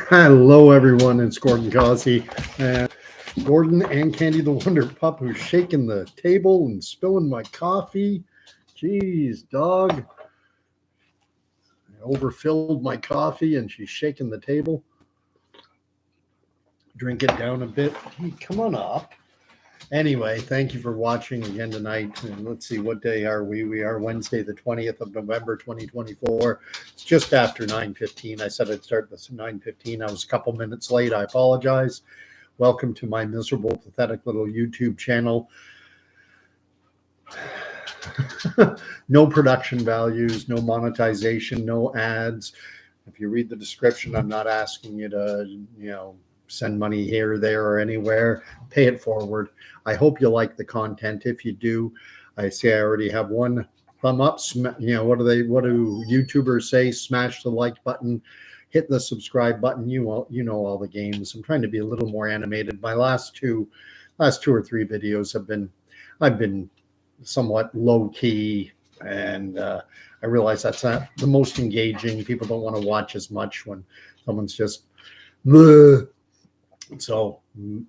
Hello, everyone. It's Gordon Causey. And Gordon and Candy the Wonder Pup, who's shaking the table and spilling my coffee. Jeez, dog. I overfilled my coffee and she's shaking the table. Drink it down a bit. Hey, come on up. Anyway, thank you for watching again tonight. And let's see, what day are we? We are Wednesday, the 20th of November, 2024. It's just after 9:15. I said I'd start this at 9:15. I was a couple minutes late. I apologize. Welcome to my miserable, pathetic little YouTube channel. No production values, no monetization, no ads. If you read the description, I'm not asking you to, send money here, there, or anywhere. Pay it forward. I hope you like the content. If you do, I see I already have one thumb up. What do YouTubers say? Smash the like button, hit the subscribe button. You know all the games. I'm trying to be a little more animated. My last two or three videos I've been somewhat low key, and I realize that's not the most engaging. People don't want to watch as much when someone's just bleh. So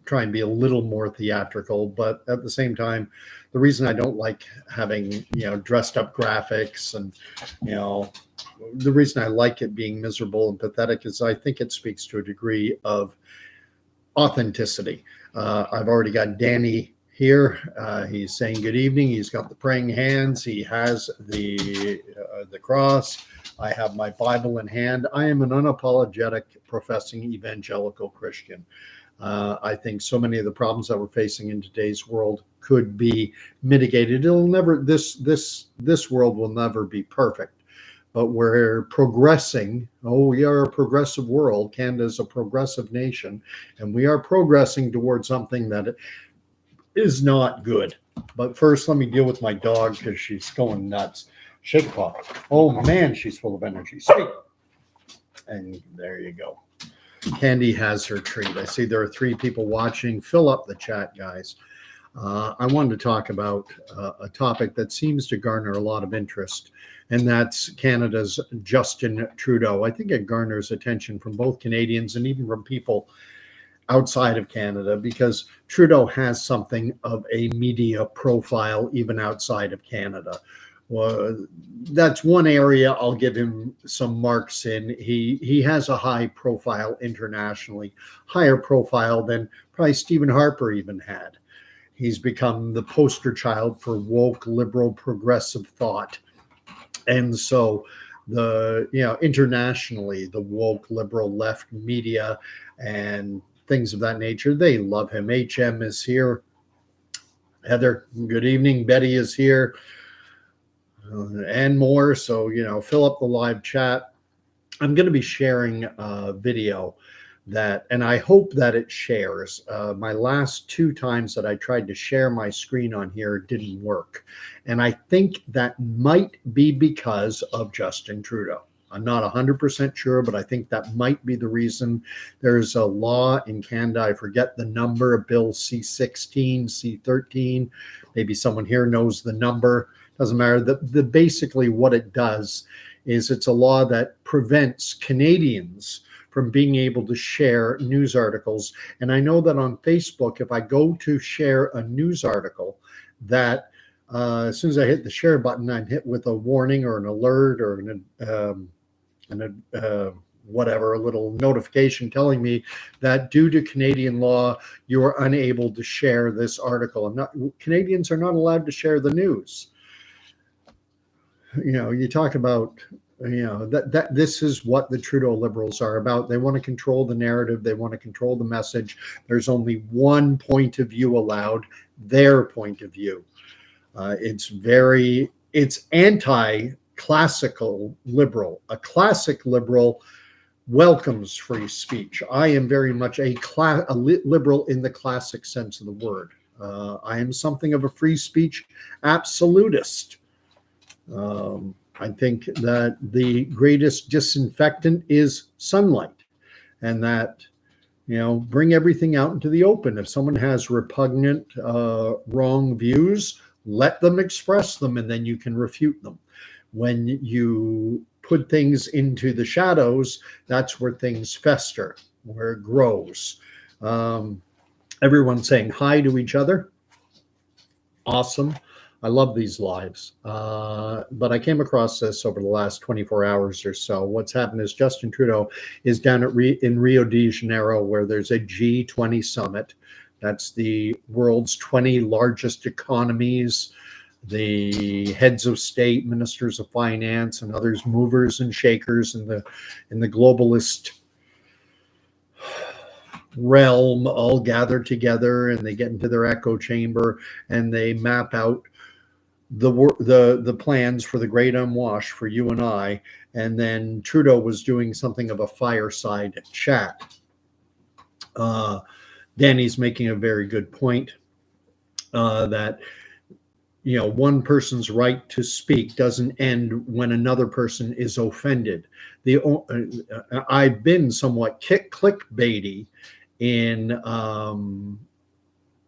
try and be a little more theatrical, but at the same time, the reason I don't like having, dressed up graphics and, the reason I like it being miserable and pathetic is I think it speaks to a degree of authenticity. I've already got Danny here. He's saying good evening. He's got the praying hands. He has the cross. I have my Bible in hand. I am an unapologetic professing evangelical Christian. I think so many of the problems that we're facing in today's world could be mitigated. This world will never be perfect, but we're progressing. We are a progressive world. Canada is a progressive nation, and we are progressing towards something that is not good. But first, let me deal with my dog because she's going nuts. Shake paw. Oh man, she's full of energy. Speak. And there you go. Candy has her treat. I see there are 3 people watching. Fill up the chat, guys. I wanted to talk about a topic that seems to garner a lot of interest, and that's Canada's Justin Trudeau. I think it garners attention from both Canadians and even from people outside of Canada, because Trudeau has something of a media profile even outside of Canada. Well, that's one area I'll give him some marks in. He has a high profile internationally, higher profile than probably Stephen Harper even had. He's become the poster child for woke, liberal, progressive thought. And so internationally, the woke, liberal, left media and things of that nature, they love him. HM is here. Heather, good evening. Betty is here. And more. So, fill up the live chat. I'm going to be sharing a video and I hope that it shares. My last 2 times that I tried to share my screen on here didn't work. And I think that might be because of Justin Trudeau. I'm not 100% sure, but I think that might be the reason. There's a law in Canada, I forget the number, Bill C-16, C-13. Maybe someone here knows the number. Doesn't matter. Basically what it does is it's a law that prevents Canadians from being able to share news articles. And I know that on Facebook, if I go to share a news article, that as soon as I hit the share button, I'm hit with a warning or an alert or a little notification telling me that due to Canadian law, you are unable to share this article. Canadians are not allowed to share the news. You talk about, that this is what the Trudeau Liberals are about. They want to control the narrative. They want to control the message. There's only one point of view allowed, their point of view. It's anti-classical liberal. A classic liberal welcomes free speech. I am very much a liberal in the classic sense of the word. I am something of a free speech absolutist. I think that the greatest disinfectant is sunlight, and that, bring everything out into the open. If someone has repugnant, wrong views, let them express them, and then you can refute them. When you put things into the shadows, that's where things fester, where it grows. Everyone's saying hi to each other. Awesome. I love these lives. But I came across this over the last 24 hours or so. What's happened is Justin Trudeau is down in Rio de Janeiro, where there's a G20 summit. That's the world's 20 largest economies, the heads of state, ministers of finance, and others, movers and shakers in the globalist realm, all gather together, and they get into their echo chamber and they map out the plans for the great unwash for you and I. And then Trudeau was doing something of a fireside chat. Danny's making a very good point, that one person's right to speak doesn't end when another person is offended. I've been somewhat clickbaity in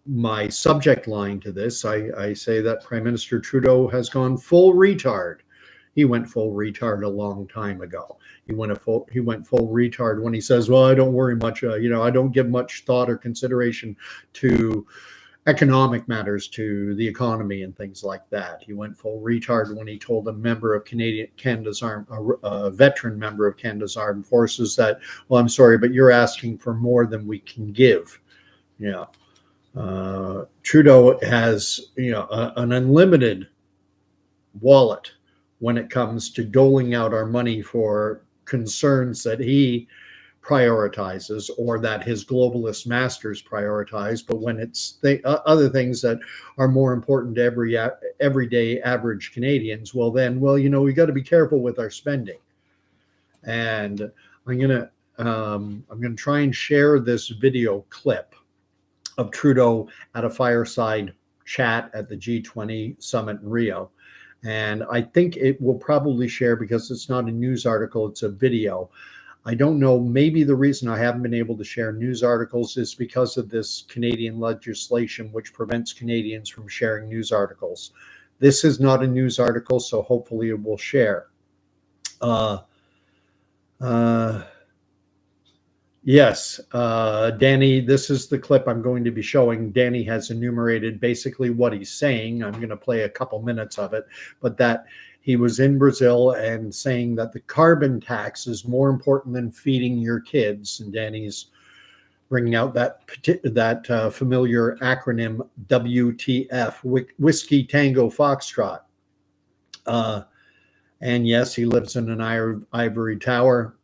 my subject line to this. I say that Prime Minister Trudeau has gone full retard. He went full retard a long time ago. He went full retard when he says, well, I don't worry much, I don't give much thought or consideration to economic matters, to the economy and things like that. He went full retard when he told a member of a veteran member of Canada's armed forces that, well, I'm sorry, but you're asking for more than we can give. Trudeau has, an unlimited wallet when it comes to doling out our money for concerns that he prioritizes or that his globalist masters prioritize. But when it's other things that are more important to everyday average Canadians, well, we got to be careful with our spending. And I'm gonna try and share this video clip of Trudeau at a fireside chat at the G20 summit in Rio. And I think it will probably share because it's not a news article, it's a video. I don't know, maybe the reason I haven't been able to share news articles is because of this Canadian legislation, which prevents Canadians from sharing news articles. This is not a news article, so hopefully it will share. Yes, Danny, this is the clip I'm going to be showing. Danny has enumerated basically what he's saying. I'm going to play a couple minutes of it, but that he was in Brazil and saying that the carbon tax is more important than feeding your kids. And Danny's bringing out that familiar acronym WTF, Whiskey Tango Foxtrot. And yes, he lives in an ivory tower.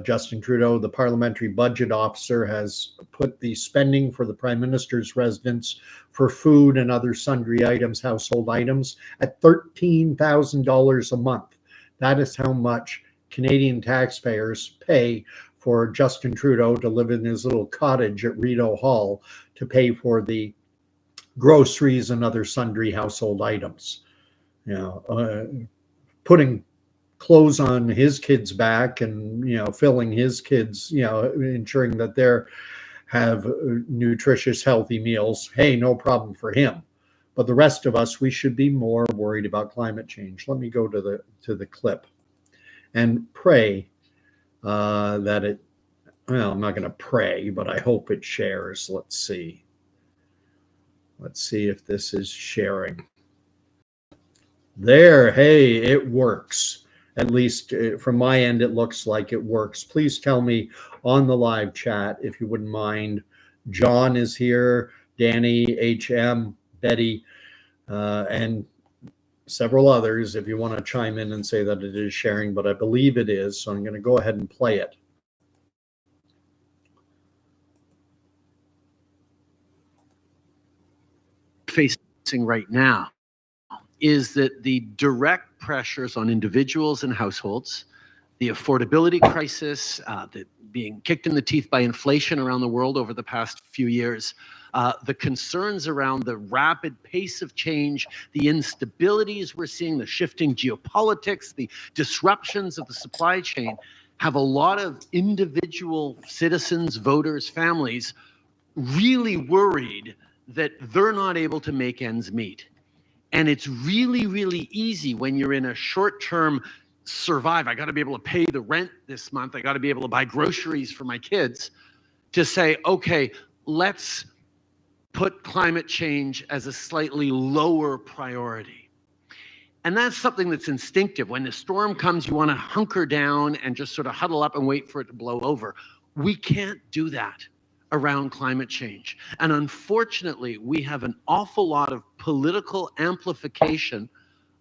Justin Trudeau, the parliamentary budget officer, has put the spending for the Prime Minister's residence for food and other sundry items, household items, at $13,000 a month. That is how much Canadian taxpayers pay for Justin Trudeau to live in his little cottage at Rideau Hall to pay for the groceries and other sundry household items. Putting clothes on his kids' back and filling his kids, ensuring that they have nutritious, healthy meals. Hey, no problem for him. But the rest of us, we should be more worried about climate change. Let me go to the clip and pray that it. Well, I'm not going to pray, but I hope it shares. Let's see. Let's see if this is sharing. There, hey, it works. At least from my end, it looks like it works. Please tell me on the live chat if you wouldn't mind. John is here, Danny, HM, Betty, and several others if you want to chime in and say that it is sharing, but I believe it is, so I'm going to go ahead and play it. Facing right now is that the direct pressures on individuals and households, the affordability crisis, the being kicked in the teeth by inflation around the world over the past few years, the concerns around the rapid pace of change, the instabilities we're seeing, the shifting geopolitics, the disruptions of the supply chain, have a lot of individual citizens, voters, families really worried that they're not able to make ends meet. And it's really, really easy when you're in a short-term survive. I got to be able to pay the rent this month. I got to be able to buy groceries for my kids, to say, okay, let's put climate change as a slightly lower priority. And that's something that's instinctive. When the storm comes, you want to hunker down and just sort of huddle up and wait for it to blow over. We can't do that around climate change. And unfortunately, we have an awful lot of political amplification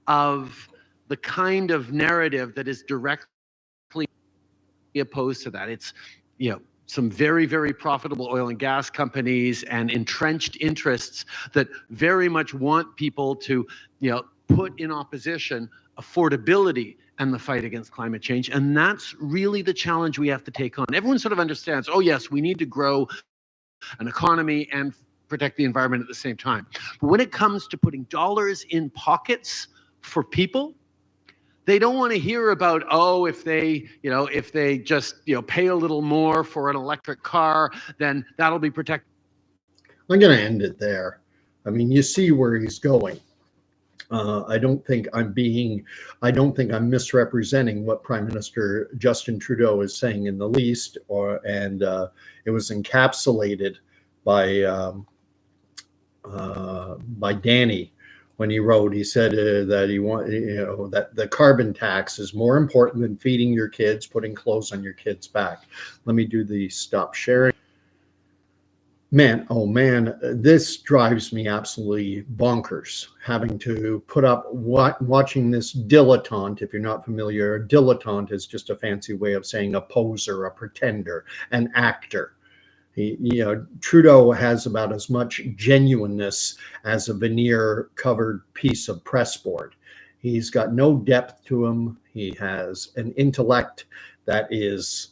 of the kind of narrative that is directly opposed to that. It's, some very, very profitable oil and gas companies and entrenched interests that very much want people to, put in opposition affordability and the fight against climate change. And that's really the challenge we have to take on. Everyone sort of understands, oh yes, we need to grow an economy and protect the environment at the same time. But when it comes to putting dollars in pockets for people, they don't want to hear about, oh, if they just, pay a little more for an electric car, then that'll be protected. I'm going to end it there. I mean, you see where he's going. I don't think I'm misrepresenting what Prime Minister Justin Trudeau is saying in the least, and it was encapsulated by Danny when he wrote. He said that that the carbon tax is more important than feeding your kids, putting clothes on your kids' back. Let me do the stop sharing. Man, oh man, this drives me absolutely bonkers, having to put up watching this dilettante. If you're not familiar, a dilettante is just a fancy way of saying a poser, a pretender, an actor. Trudeau has about as much genuineness as a veneer-covered piece of pressboard. He's got no depth to him. He has an intellect that is...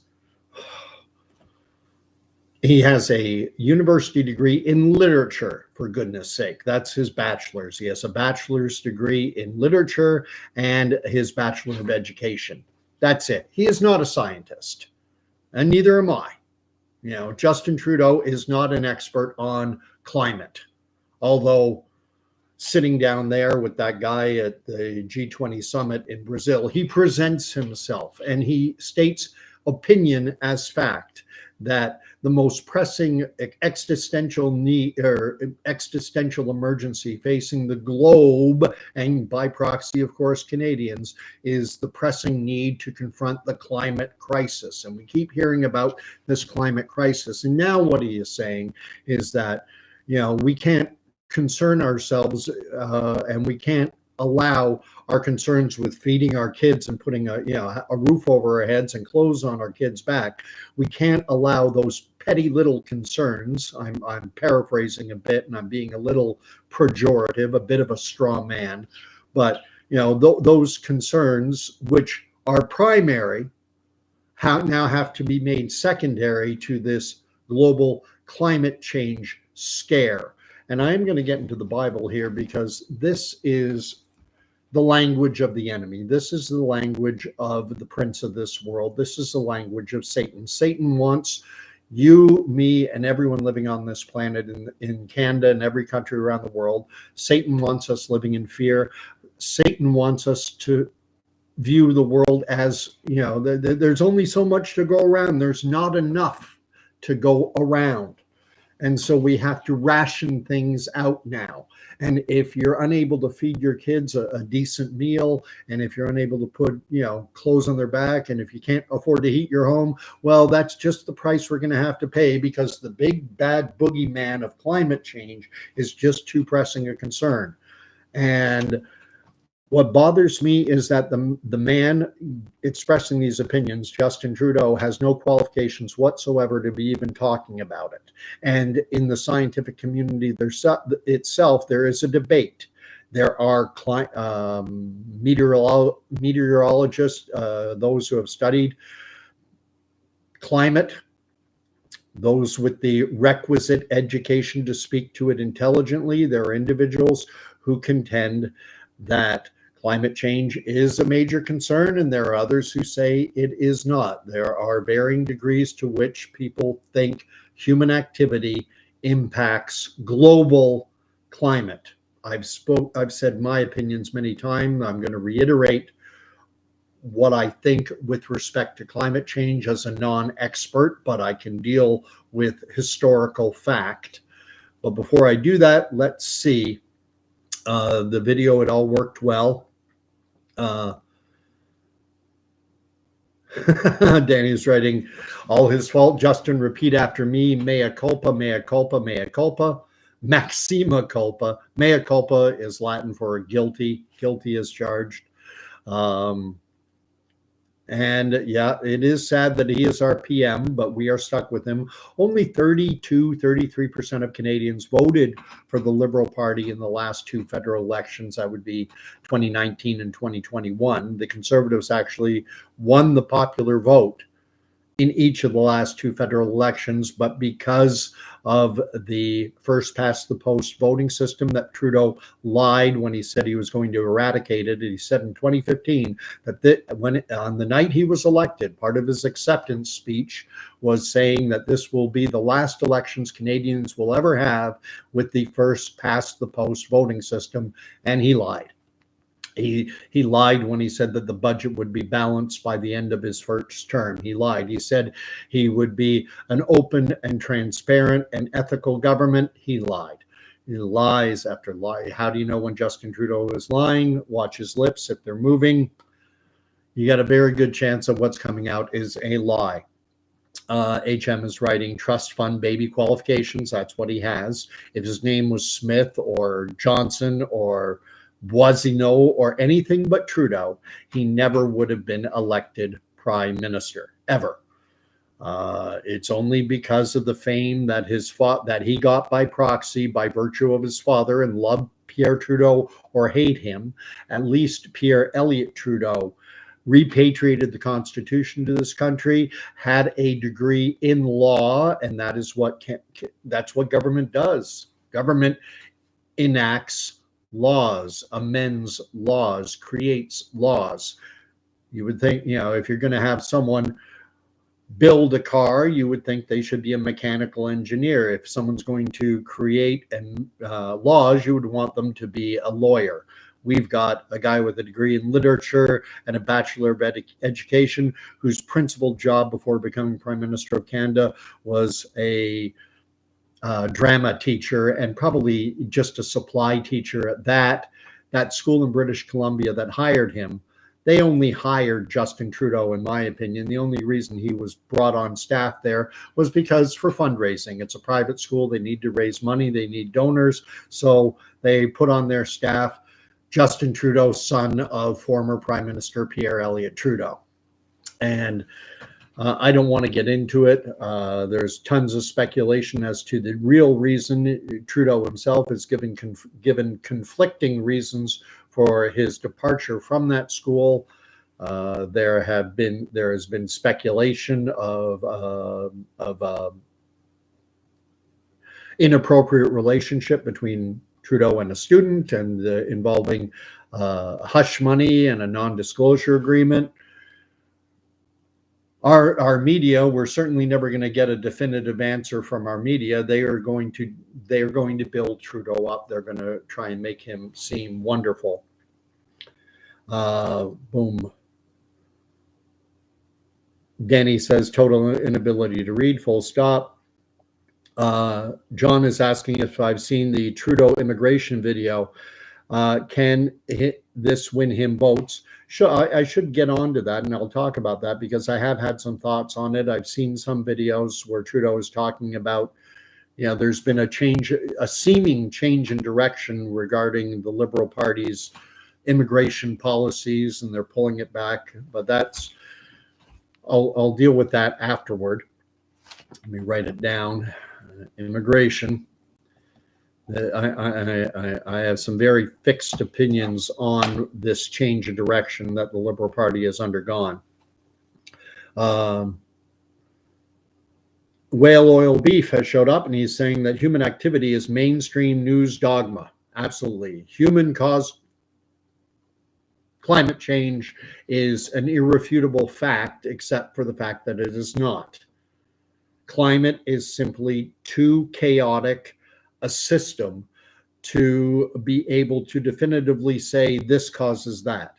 He has a university degree in literature, for goodness sake. That's his bachelor's. He has a bachelor's degree in literature and his bachelor of education. That's it. He is not a scientist, and neither am I. Justin Trudeau is not an expert on climate, although sitting down there with that guy at the G20 summit in Brazil, he presents himself and he states opinion as fact that the most pressing existential need or existential emergency facing the globe, and by proxy, of course, Canadians, is the pressing need to confront the climate crisis. And we keep hearing about this climate crisis. And now what he is saying is that, we can't concern ourselves and we can't allow our concerns with feeding our kids and putting a roof over our heads and clothes on our kids' back. We can't allow those petty little concerns. I'm paraphrasing a bit, and I'm being a little pejorative, a bit of a straw man, but those concerns, which are primary, now have to be made secondary to this global climate change scare. And I'm going to get into the Bible here, because this is the language of the enemy. This is the language of the prince of this world. This is the language of Satan. Satan wants you, me, and everyone living on this planet, in Canada and every country around the world. Satan wants us living in fear. Satan wants us to view the world as, there's only so much to go around. There's not enough to go around. And so we have to ration things out now. And if you're unable to feed your kids a decent meal, and if you're unable to put, clothes on their back, and if you can't afford to heat your home, well, that's just the price we're going to have to pay, because the big bad boogeyman of climate change is just too pressing a concern. And what bothers me is that the man expressing these opinions, Justin Trudeau, has no qualifications whatsoever to be even talking about it. And in the scientific community itself, there is a debate. There are meteorologists, those who have studied climate, those with the requisite education to speak to it intelligently. There are individuals who contend that climate change is a major concern, and there are others who say it is not. There are varying degrees to which people think human activity impacts global climate. I've said my opinions many times. I'm going to reiterate what I think with respect to climate change as a non-expert, but I can deal with historical fact. But before I do that, let's see. The video, it all worked well. Danny's writing, all his fault. Justin, repeat after me. Mea culpa, mea culpa, mea culpa. Maxima culpa. Mea culpa is Latin for guilty. Guilty as charged. And yeah, it is sad that he is our PM, but we are stuck with him. Only 33% of Canadians voted for the Liberal Party in the last two federal elections. That would be 2019 and 2021. The Conservatives actually won the popular vote in each of the last two federal elections, but because of the first past the post voting system that Trudeau lied when he said he was going to eradicate it. He said in 2015 that on the night he was elected, part of his acceptance speech was saying that this will be the last elections Canadians will ever have with the first past the post voting system, and he lied. He lied when he said that the budget would be balanced by the end of his first term. He lied. He said he would be an open and transparent and ethical government. He lied. He lies after lie. How do you know when Justin Trudeau is lying? Watch his lips. If they're moving, you got a very good chance of what's coming out is a lie. HM is writing trust fund baby qualifications. That's what he has. If his name was Smith or Johnson or Boisino or anything but Trudeau, he never would have been elected prime minister ever. It's only because of the fame that that he got by proxy by virtue of his father, and love Pierre Trudeau or hate him. At least Pierre Elliott Trudeau repatriated the Constitution to this country, had a degree in law, and that's what government does. Government enacts laws, amends laws, creates laws. You would think, if you're going to have someone build a car, you would think they should be a mechanical engineer. If someone's going to create laws, you would want them to be a lawyer. We've got a guy with a degree in literature and a Bachelor of Education whose principal job before becoming Prime Minister of Canada was a drama teacher, and probably just a supply teacher at that school in British Columbia that hired him. They only hired Justin Trudeau, in my opinion. The only reason he was brought on staff there was because for fundraising. It's a private school. They need to raise money. They need donors. So they put on their staff Justin Trudeau, son of former Prime Minister Pierre Elliott Trudeau. And I don't want to get into it. There's tons of speculation as to the real reason. Trudeau himself has given conflicting reasons for his departure from that school. There has been speculation of inappropriate relationship between Trudeau and a student, and involving hush money and a non-disclosure agreement. Our media, we're certainly never going to get a definitive answer from our media. They are going to build Trudeau up. They're going to try and make him seem wonderful. Boom. Danny says total inability to read, full stop. John is asking if I've seen the Trudeau immigration video. Can this win him votes? Sure, I should get on to that, and I'll talk about that because I have had some thoughts on it. I've seen some videos where Trudeau is talking about, there's been a seeming change in direction regarding the Liberal Party's immigration policies, and they're pulling it back. But I'll deal with that afterward. Let me write it down. Immigration. I have some very fixed opinions on this change of direction that the Liberal Party has undergone. Whale Oil Beef has showed up, and he's saying that human activity is mainstream news dogma. Absolutely. Human-caused climate change is an irrefutable fact, except for the fact that it is not. Climate is simply too chaotic a system to be able to definitively say this causes that.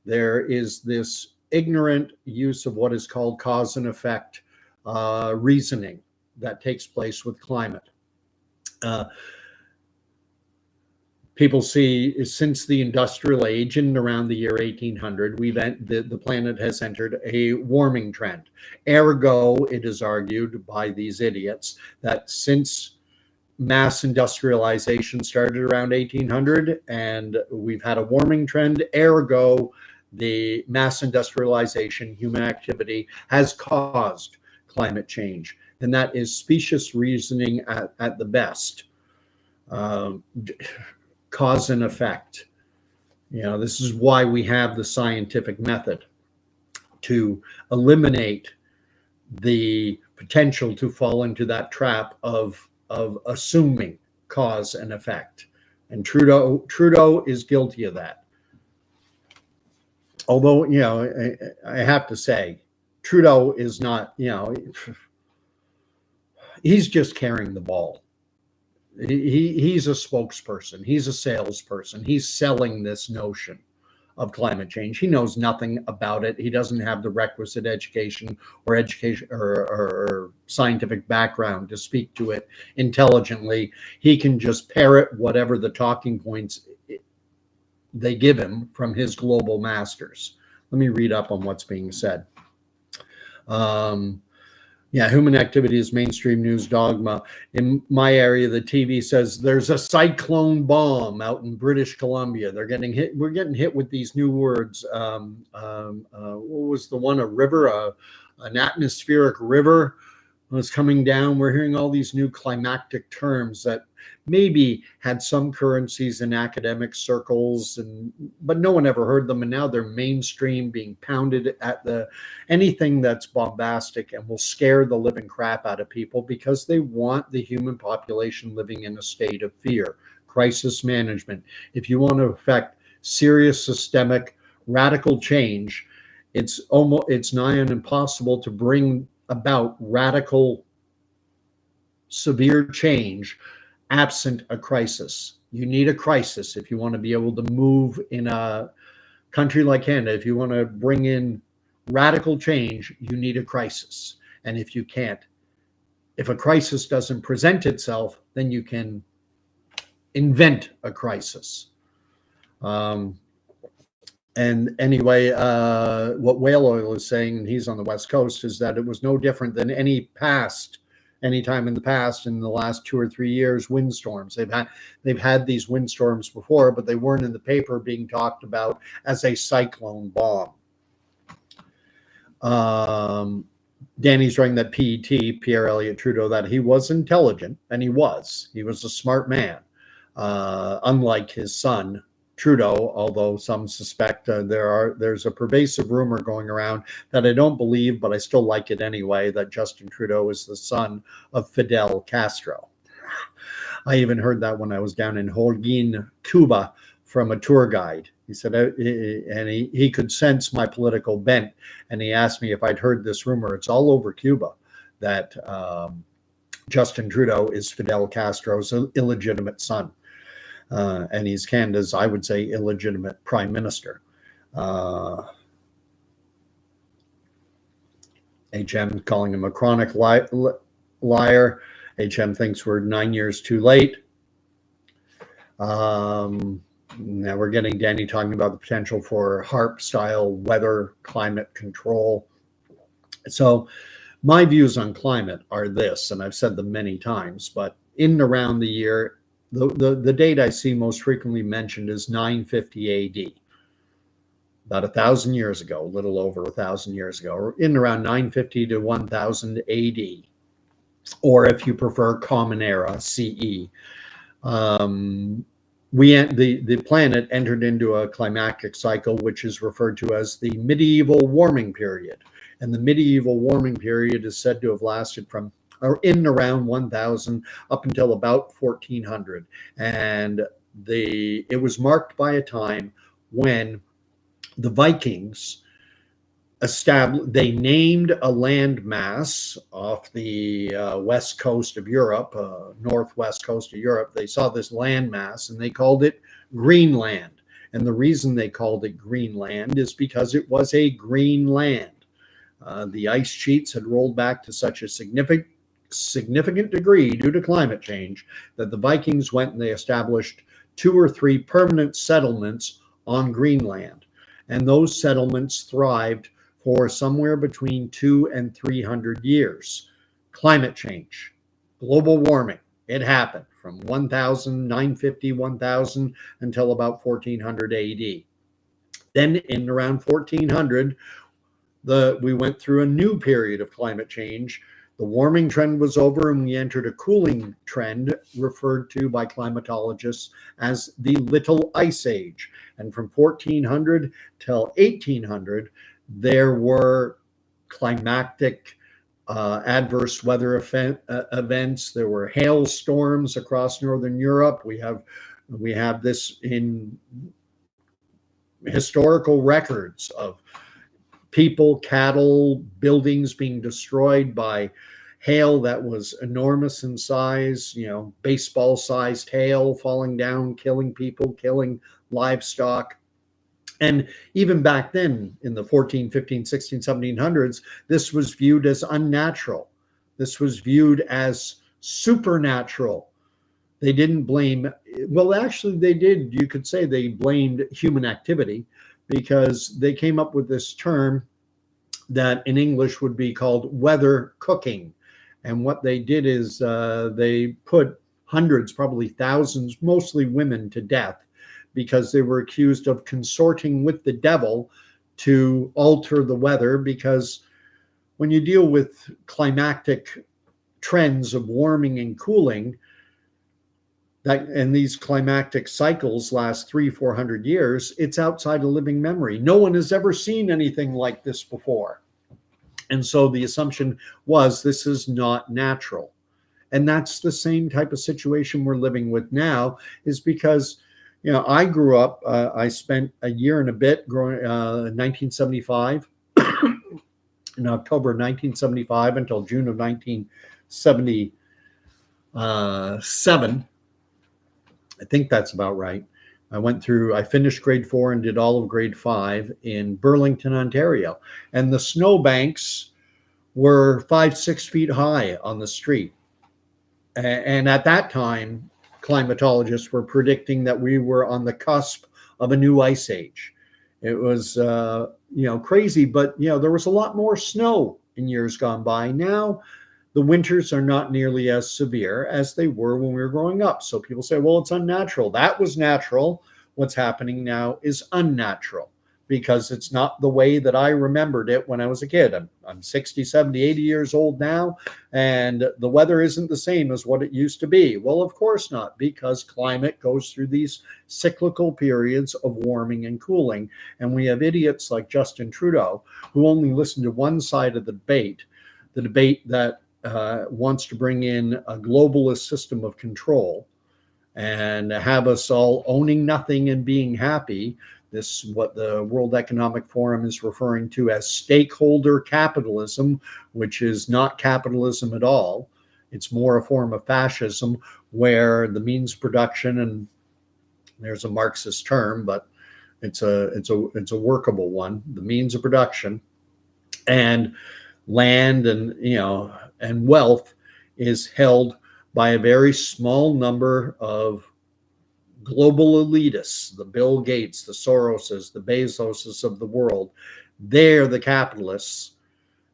There is this ignorant use of what is called cause and effect reasoning that takes place with climate. People see since the industrial age in around the year 1800, the planet has entered a warming trend. Ergo, it is argued by these idiots that since mass industrialization started around 1800 and we've had a warming trend, ergo, the mass industrialization, human activity has caused climate change. And that is specious reasoning at the best. Cause and effect. This is why we have the scientific method, to eliminate the potential to fall into that trap of assuming cause and effect. And Trudeau is guilty of that. Although, I have to say, Trudeau is not, he's just carrying the ball. He's a spokesperson. He's a salesperson. He's selling this notion of climate change. He knows nothing about it. He doesn't have the requisite education or scientific background to speak to it intelligently. He can just parrot whatever the talking points they give him from his global masters. Let me read up on what's being said. Human activity is mainstream news dogma. In my area, the TV says there's a cyclone bomb out in British Columbia. They're getting hit. We're getting hit with these new words. What was the one? A river, an atmospheric river was coming down. We're hearing all these new climactic terms that maybe had some currencies in academic circles, but no one ever heard them. And now they're mainstream, being pounded at anything that's bombastic and will scare the living crap out of people because they want the human population living in a state of fear. Crisis management. If you want to affect serious systemic radical change, it's nigh on impossible to bring about radical severe change absent a crisis. You need a crisis if you want to be able to move in a country like Canada. If you want to bring in radical change, you need a crisis. And if a crisis doesn't present itself, then you can invent a crisis. And anyway, what Whale Oil is saying, and he's on the West Coast, is that it was no different than any time in the past, in the last 2 or 3 years, windstorms. They've had these windstorms before, but they weren't in the paper being talked about as a cyclone bomb. Danny's writing that Pierre Elliott Trudeau, that he was intelligent, and he was a smart man, unlike his son Trudeau, although some suspect there's a pervasive rumor going around that I don't believe, but I still like it anyway, that Justin Trudeau is the son of Fidel Castro. I even heard that when I was down in Holguin, Cuba, from a tour guide. He said, and he could sense my political bent, and he asked me if I'd heard this rumor. It's all over Cuba that Justin Trudeau is Fidel Castro's illegitimate son. And he's Canada's, I would say, illegitimate prime minister. HM calling him a chronic liar. HM thinks we're 9 years too late. Now we're getting Danny talking about the potential for HARP-style weather climate control. So my views on climate are this, and I've said them many times, but in and around the year, the date I see most frequently mentioned is 950 AD, about 1,000 years ago, a little over 1,000 years ago, or in around 950 to 1,000 AD, or if you prefer, Common Era, CE. The planet entered into a climactic cycle, which is referred to as the medieval warming period. And the medieval warming period is said to have lasted from in around 1000 up until about 1400. And it was marked by a time when the Vikings they named a landmass off the west coast of Europe, northwest coast of Europe. They saw this landmass and they called it Greenland. And the reason they called it Greenland is because it was a green land. The ice sheets had rolled back to such a significant degree due to climate change that the Vikings went and they established 2 or 3 permanent settlements on Greenland. And those settlements thrived for somewhere between 200 and 300 years. Climate change, global warming, it happened from 950, 1000 until about 1400 AD. Then in around 1400, we went through a new period of climate change. The warming trend was over and we entered a cooling trend referred to by climatologists as the Little Ice Age. And from 1400 till 1800, there were climactic adverse weather events. There were hailstorms across Northern Europe. We have this in historical records of people, cattle, buildings being destroyed by hail that was enormous in size, baseball-sized hail falling down, killing people, killing livestock. And even back then in the 14, 15, 16, 1700s, this was viewed as unnatural. This was viewed as supernatural. They didn't blame, well, actually they did. You could say they blamed human activity because they came up with this term that in English would be called weather cooking. And what they did is they put hundreds, probably thousands, mostly women to death because they were accused of consorting with the devil to alter the weather. Because when you deal with climactic trends of warming and cooling, and these climactic cycles last 300-400 years, it's outside of living memory. No one has ever seen anything like this before. And so the assumption was this is not natural. And that's the same type of situation we're living with now, is because, I grew up, I spent a year and a bit growing in 1975, in October 1975 until June of 1977. I think that's about right. I finished grade 4 and did all of grade 5 in Burlington, Ontario. And the snowbanks were 5-6 feet high on the street. And at that time, climatologists were predicting that we were on the cusp of a new ice age. It was, crazy, but, there was a lot more snow in years gone by. Now, the winters are not nearly as severe as they were when we were growing up. So people say, well, it's unnatural. That was natural. What's happening now is unnatural because it's not the way that I remembered it when I was a kid. I'm 60, 70, 80 years old now, and the weather isn't the same as what it used to be. Well, of course not, because climate goes through these cyclical periods of warming and cooling. And we have idiots like Justin Trudeau who only listen to one side of the debate that wants to bring in a globalist system of control and have us all owning nothing and being happy. This is what the World Economic Forum is referring to as stakeholder capitalism, which is not capitalism at all. It's more a form of fascism where the means of production, and there's a Marxist term, but it's a workable one, the means of production and land and wealth is held by a very small number of global elitists, the Bill Gates, the Soroses, the Bezoses of the world. They're the capitalists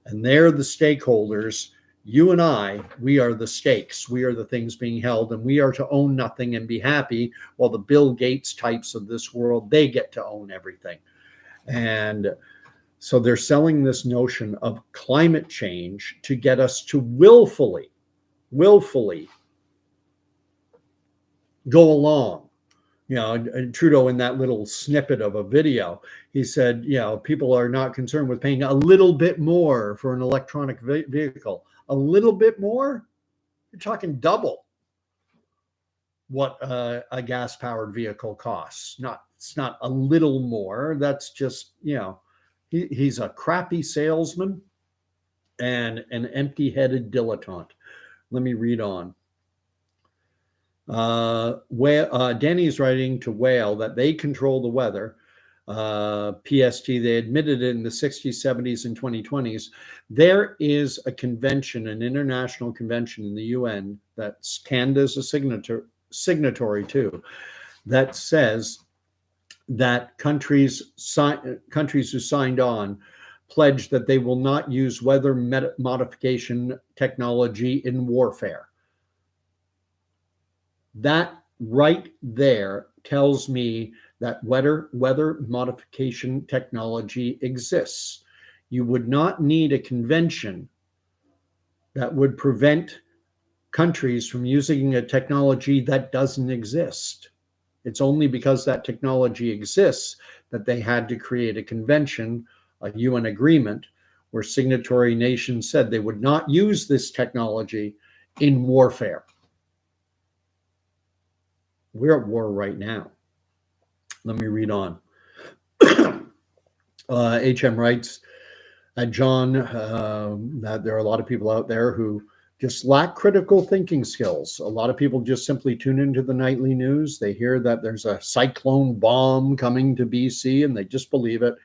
and they're the stakeholders. You and I, we are the stakes. We are the things being held, and we are to own nothing and be happy, while the Bill Gates types of this world, they get to own everything. And so they're selling this notion of climate change to get us to willfully go along. Trudeau, in that little snippet of a video, he said, people are not concerned with paying a little bit more for an electronic vehicle. A little bit more? You're talking double what a gas-powered vehicle costs. It's not a little more. That's just, he's a crappy salesman and an empty-headed dilettante. Let me read on. Danny's writing to Whale that they control the weather. PST, they admitted it in the 60s, 70s, and 2020s. There is a convention, an international convention in the UN that Canada is a signatory to, that says that countries who signed on pledge that they will not use weather modification technology in warfare. That right there tells me that weather modification technology exists. You would not need a convention that would prevent countries from using a technology that doesn't exist. It's only because that technology exists that they had to create a convention, a UN agreement, where signatory nations said they would not use this technology in warfare. We're at war right now. Let me read on. HM writes, John, that there are a lot of people out there who just lack critical thinking skills. A lot of people just simply tune into the nightly news. They hear that there's a cyclone bomb coming to BC and they just believe it.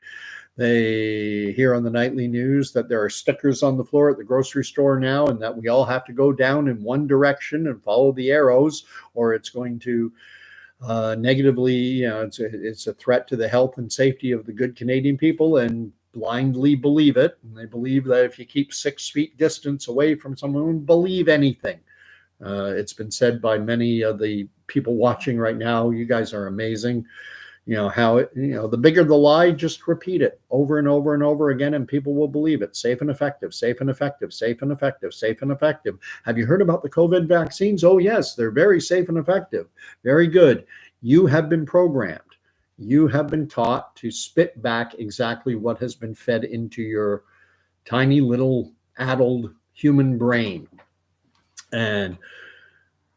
They hear on the nightly news that there are stickers on the floor at the grocery store now and that we all have to go down in one direction and follow the arrows, or it's going to negatively, it's a threat to the health and safety of the good Canadian people, and blindly believe it. And they believe that if you keep 6 feet distance away from someone, believe anything. It's been said by many of the people watching right now, you guys are amazing. How it, the bigger the lie, just repeat it over and over and over again, and people will believe it. Safe and effective, safe and effective, safe and effective, safe and effective. Have you heard about the COVID vaccines? Oh, yes, they're very safe and effective. Very good. You have been programmed. You have been taught to spit back exactly what has been fed into your tiny little addled human brain. And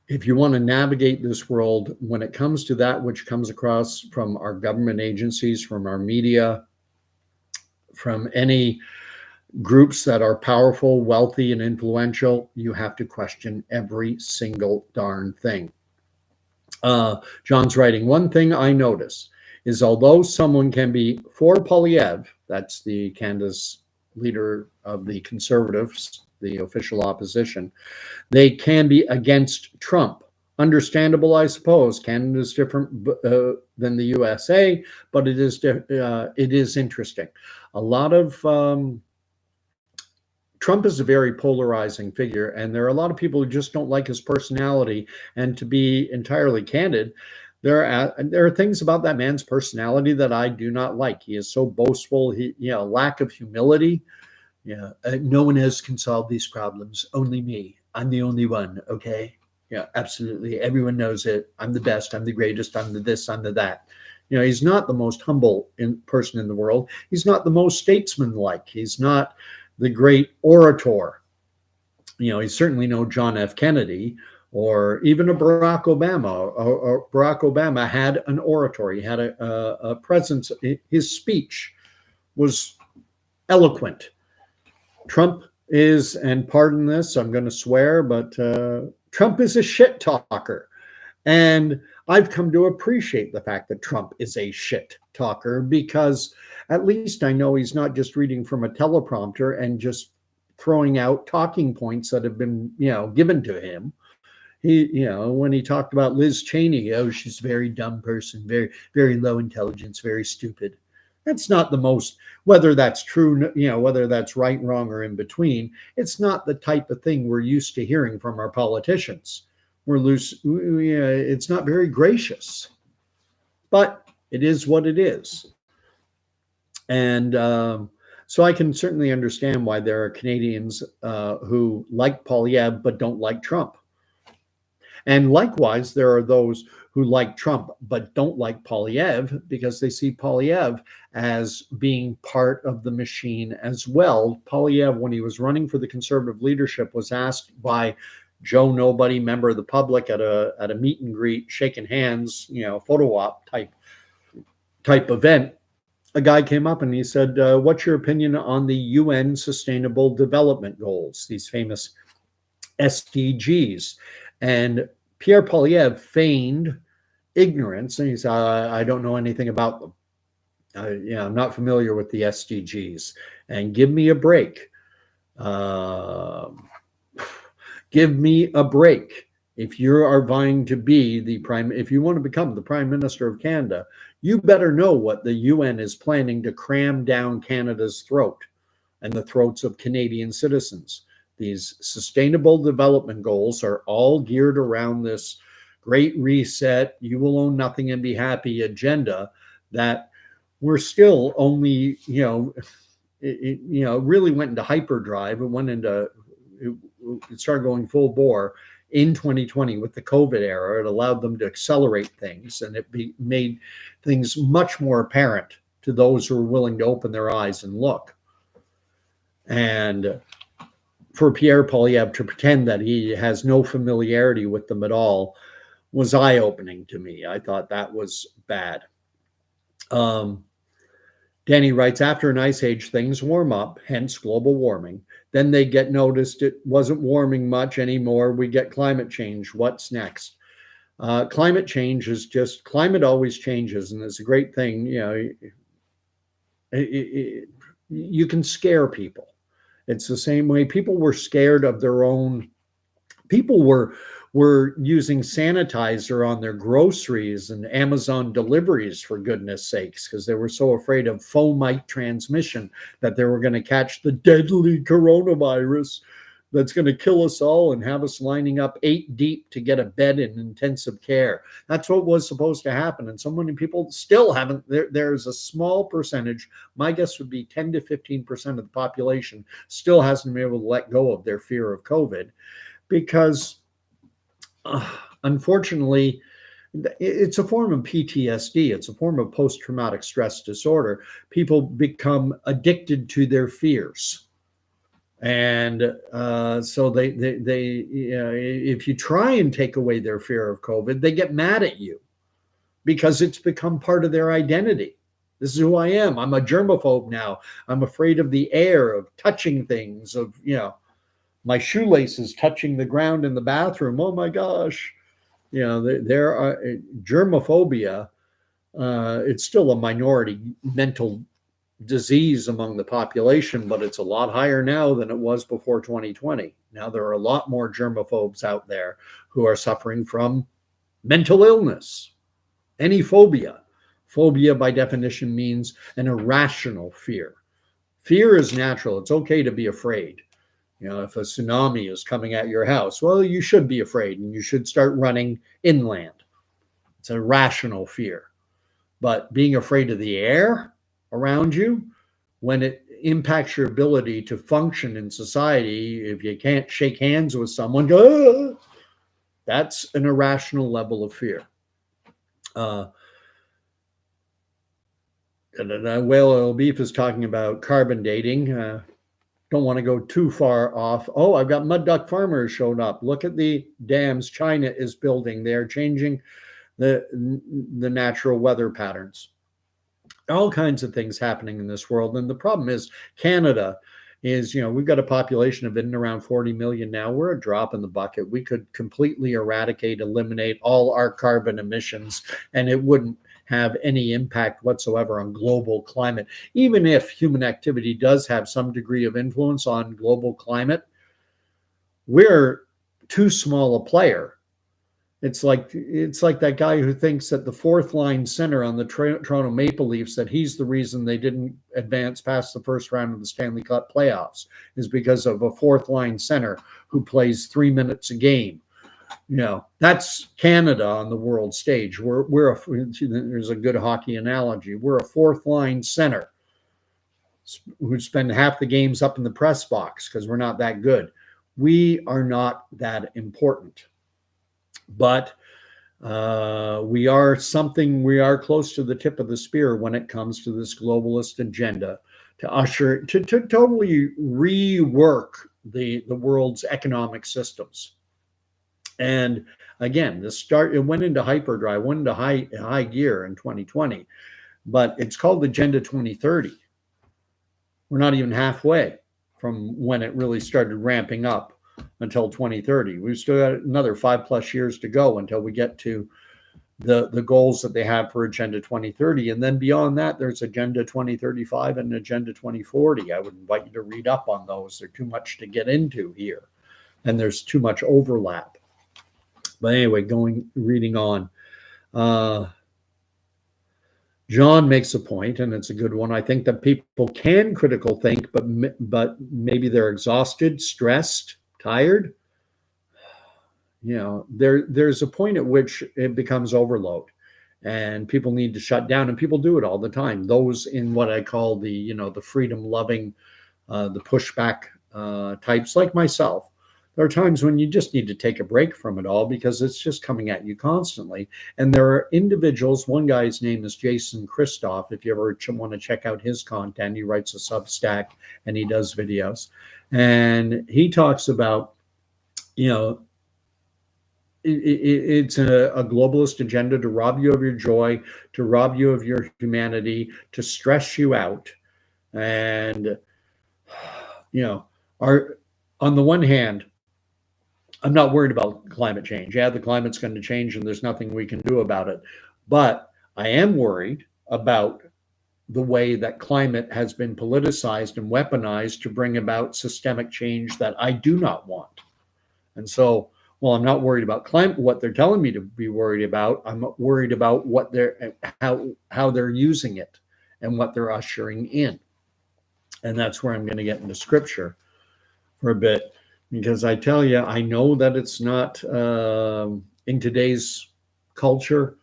if you want to navigate this world, when it comes to that which comes across from our government agencies, from our media, from any groups that are powerful, wealthy, and influential, you have to question every single darn thing. John's writing, one thing I notice is although someone can be for Poilievre, that's the Canada's leader of the Conservatives, the official opposition, they can be against Trump. Understandable, I suppose. Canada is different than the USA, but it is interesting. A lot of Trump is a very polarizing figure, and there are a lot of people who just don't like his personality. And to be entirely candid, there are things about that man's personality that I do not like. He is so boastful. Lack of humility. Yeah, no one else can solve these problems. Only me. I'm the only one. Okay. Yeah, absolutely. Everyone knows it. I'm the best. I'm the greatest. I'm the this. I'm the that. He's not the most humble person in the world. He's not the most statesman-like. He's not the great orator. He's certainly no John F. Kennedy or even a Barack Obama. Or Barack Obama had an oratory. He had a presence. His speech was eloquent. Trump is, and pardon this, I'm going to swear, but Trump is a shit talker. And I've come to appreciate the fact that Trump is a shit talker, because at least I know he's not just reading from a teleprompter and just throwing out talking points that have been, given to him. He, when he talked about Liz Cheney, she's a very dumb person, very, very low intelligence, very stupid. That's not the most, whether that's true, whether that's right, wrong, or in between, it's not the type of thing we're used to hearing from our politicians. It's not very gracious, but it is what it is. And so I can certainly understand why there are Canadians who like Poilievre but don't like Trump. And likewise, there are those who like Trump but don't like Poilievre because they see Poilievre as being part of the machine as well. Poilievre, when he was running for the Conservative leadership, was asked by Joe Nobody, member of the public, at a meet and greet, shaking hands, photo op type event. A guy came up and he said, what's your opinion on the UN Sustainable Development Goals, these famous SDGs? And Pierre Poilievre feigned ignorance, and he said, I don't know anything about them. I'm not familiar with the SDGs. And give me a break. Give me a break. If you are vying to be if you want to become the Prime Minister of Canada, you better know what the UN is planning to cram down Canada's throat and the throats of Canadian citizens. These sustainable development goals are all geared around this great reset, you will own nothing and be happy agenda that we're still only, it really went into hyperdrive. It started going full bore in 2020 with the COVID era. It allowed them to accelerate things, and it made things much more apparent to those who are willing to open their eyes and look. And for Pierre Poilievre to pretend that he has no familiarity with them at all was eye-opening to me. I thought that was bad. Danny writes, after an ice age, things warm up, hence global warming. Then they get noticed it wasn't warming much anymore. We get climate change. What's next? Climate change is just, climate always changes, and it's a great thing. You can scare people. It's the same way people were scared of their own. People were using sanitizer on their groceries and Amazon deliveries, for goodness sakes, because they were so afraid of fomite transmission that they were going to catch the deadly coronavirus that's going to kill us all and have us lining up 8 deep to get a bed in intensive care. That's what was supposed to happen. And so many people still haven't. There's a small percentage, my guess would be 10 to 15% of the population still hasn't been able to let go of their fear of COVID, because unfortunately, it's a form of PTSD. It's a form of post-traumatic stress disorder. People become addicted to their fears. And so they if you try and take away their fear of COVID, they get mad at you because it's become part of their identity. This is who I am. I'm a germaphobe now. I'm afraid of the air, of touching things, of, my shoelaces touching the ground in the bathroom. Oh my gosh. There are germophobia. It's still a minority mental disease among the population, but it's a lot higher now than it was before 2020. Now there are a lot more germaphobes out there who are suffering from mental illness. Any phobia. Phobia by definition means an irrational fear. Fear is natural. It's okay to be afraid. If a tsunami is coming at your house, well, you should be afraid and you should start running inland. It's a rational fear. But being afraid of the air around you, when it impacts your ability to function in society, if you can't shake hands with someone, that's an irrational level of fear. Whale Oil Beef is talking about carbon dating. Don't want to go too far off. Oh, I've got mud duck farmers showed up. Look at the dams China is building. They're changing the natural weather patterns. All kinds of things happening in this world. And the problem is Canada is, we've got a population of in and around 40 million now. We're a drop in the bucket. We could completely eliminate all our carbon emissions, and it wouldn't have any impact whatsoever on global climate. Even if human activity does have some degree of influence on global climate, we're too small a player. It's like that guy who thinks that the fourth line center on the Toronto Maple Leafs, that he's the reason they didn't advance past the first round of the Stanley Cup playoffs, is because of a fourth line center who plays 3 minutes a game. That's Canada on the world stage. There's a good hockey analogy. We're a fourth line center who spend half the games up in the press box because we're not that good. We are not that important. But we are close to the tip of the spear when it comes to this globalist agenda to totally rework the world's economic systems. And again, it went into hyperdrive, went into high gear in 2020, but it's called Agenda 2030. We're not even halfway from when it really started ramping up until 2030. We've still got another 5+ years to go until we get to the goals that they have for Agenda 2030. And then beyond that, there's Agenda 2035 and Agenda 2040. I would invite you to read up on those. They're too much to get into here, and there's too much overlap. But anyway, reading on. John makes a point, and it's a good one. I think that people can critical think, but maybe they're exhausted, stressed, tired. There's a point at which it becomes overload, and people need to shut down, and people do it all the time. Those in what I call the freedom loving, the pushback types like myself. There are times when you just need to take a break from it all because it's just coming at you constantly. And there are individuals, one guy's name is Jason Christoff. If you ever want to check out his content, he writes a Substack and he does videos. And he talks about, it's a globalist agenda to rob you of your joy, to rob you of your humanity, to stress you out. And, on the one hand, I'm not worried about climate change. Yeah, the climate's going to change and there's nothing we can do about it. But I am worried about the way that climate has been politicized and weaponized to bring about systemic change that I do not want. And so, well, I'm not worried about climate, what they're telling me to be worried about. I'm worried about what how they're using it and what they're ushering in. And that's where I'm going to get into scripture for a bit, because I tell you, I know that it's not in today's culture.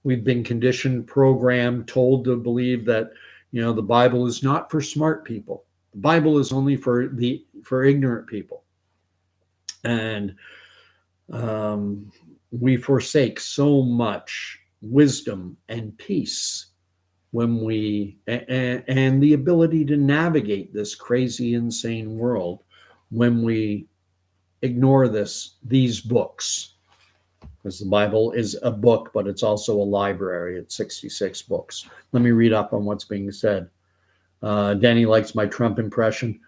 We've been conditioned, programmed, told to believe that, the Bible is not for smart people. The Bible is only for ignorant people. And we forsake so much wisdom and peace when and the ability to navigate this crazy, insane world when we ignore these books. Because the Bible is a book, but it's also a library. It's 66 books. Let me read up on what's being said. Danny likes my Trump impression.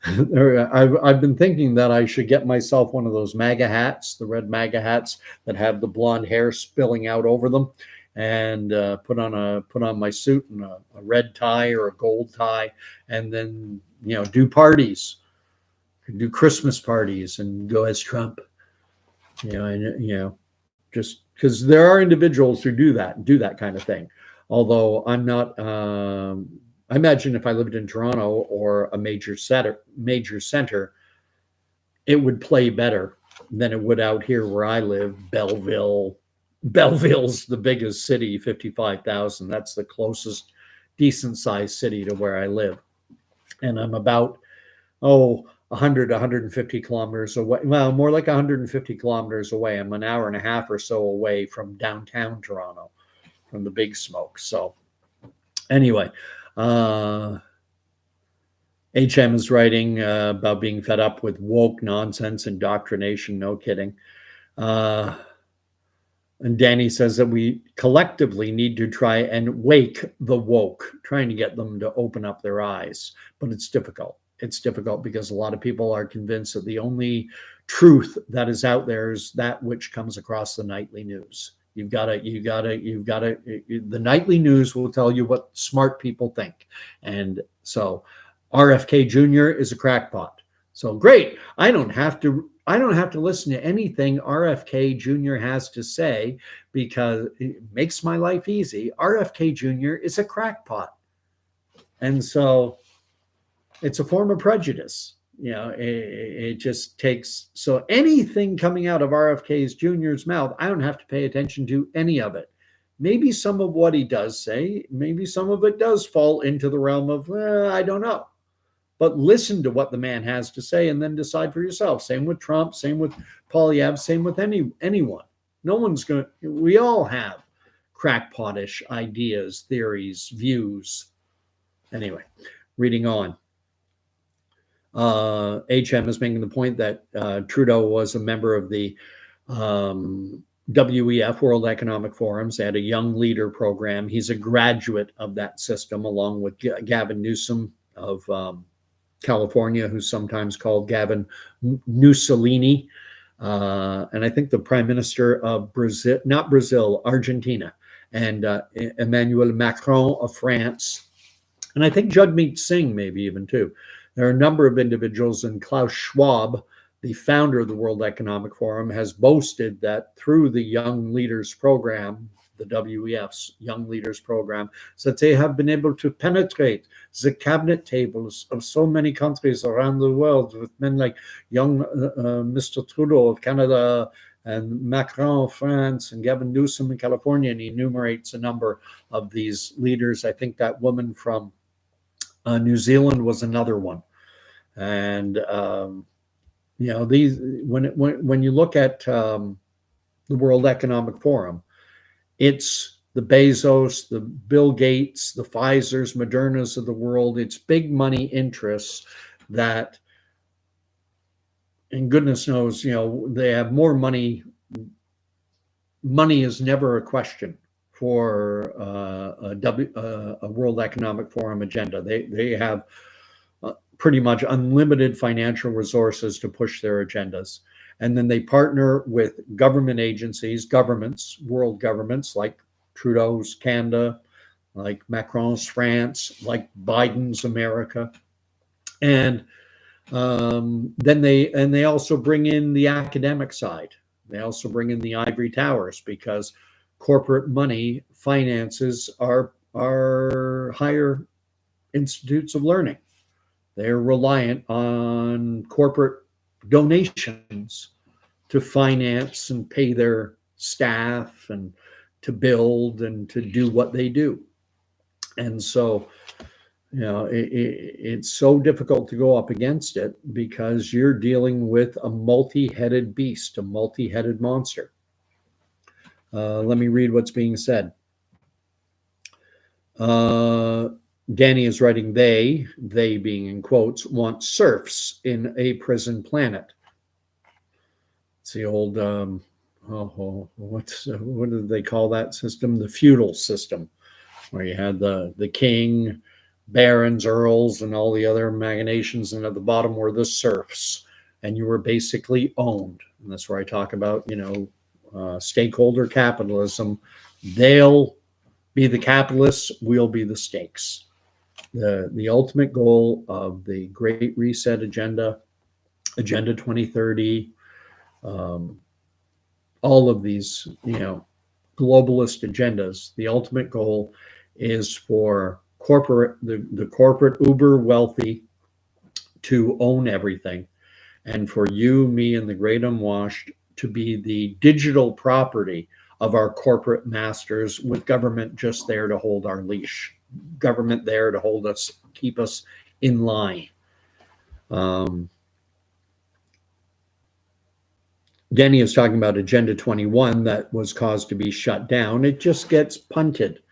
I've been thinking that I should get myself one of those MAGA hats, the red MAGA hats that have the blonde hair spilling out over them, and put on my suit and a red tie or a gold tie, and then do parties, do Christmas parties, and go as Trump. Just because there are individuals who do that kind of thing. Although I'm not. I imagine if I lived in Toronto or a major center, it would play better than it would out here where I live. Belleville's the biggest city, 55,000. That's the closest decent sized city to where I live. And I'm about, 100, 150 kilometers away. Well, more like 150 kilometers away. I'm an hour and a half or so away from downtown Toronto, from the Big Smoke. So anyway, HM is writing about being fed up with woke nonsense, indoctrination. No kidding. And Danny says that we collectively need to try and wake the woke, trying to get them to open up their eyes. But it's difficult. It's difficult because a lot of people are convinced that the only truth that is out there is that which comes across the nightly news. The nightly news will tell you what smart people think. And so RFK Jr. is a crackpot. So great. I don't have to listen to anything RFK Jr. has to say because it makes my life easy. RFK Jr. is a crackpot. And so it's a form of prejudice. It just takes, so anything coming out of RFK Jr.'s mouth, I don't have to pay attention to any of it. Maybe some of what he does say, maybe some of it does fall into the realm of, I don't know. But listen to what the man has to say and then decide for yourself. Same with Trump, same with Poilievre, same with anyone. We all have crackpotish ideas, theories, views. Anyway, reading on. HM is making the point that Trudeau was a member of the WEF, World Economic Forums. They had a young leader program. He's a graduate of that system, along with Gavin Newsom of California, who's sometimes called Gavin Mussolini. And I think the prime minister of Brazil, not Brazil, Argentina, and Emmanuel Macron of France. And I think Jagmeet Singh, maybe even too. There are a number of individuals, and Klaus Schwab, the founder of the World Economic Forum, has boasted that through the Young Leaders Program, the WEF's Young Leaders Program, that they have been able to penetrate the cabinet tables of so many countries around the world with men like young Mr. Trudeau of Canada and Macron of France and Gavin Newsom in California. And he enumerates a number of these leaders. I think that woman from New Zealand was another one. And, these when you look at the World Economic Forum, it's the Bezos, the Bill Gates, the Pfizers, Modernas of the world. It's big money interests that, and goodness knows, they have more money. Money is never a question for a World Economic Forum agenda. They have pretty much unlimited financial resources to push their agendas. And then they partner with government agencies, governments, world governments like Trudeau's Canada, like Macron's France, like Biden's America. And then they also bring in the academic side. They also bring in the ivory towers because corporate money finances our higher institutes of learning. They're reliant on corporate donations to finance and pay their staff and to build and to do what they do. And so, it's so difficult to go up against it because you're dealing with a multi-headed beast, a multi-headed monster. Let me read what's being said. Danny is writing, they being in quotes, want serfs in a prison planet. It's the old, what did they call that system? The feudal system, where you had the king, barons, earls, and all the other machinations, and at the bottom were the serfs, and you were basically owned. And that's where I talk about, stakeholder capitalism. They'll be the capitalists, we'll be the stakes. The ultimate goal of the Great Reset agenda, Agenda 2030, all of these, globalist agendas, the ultimate goal is for the corporate uber wealthy to own everything, and for you, me, and the great unwashed to be the digital property of our corporate masters, with government just there to hold our leash, government there to hold us, keep us in line. Denny is talking about Agenda 21 that was caused to be shut down. It just gets punted.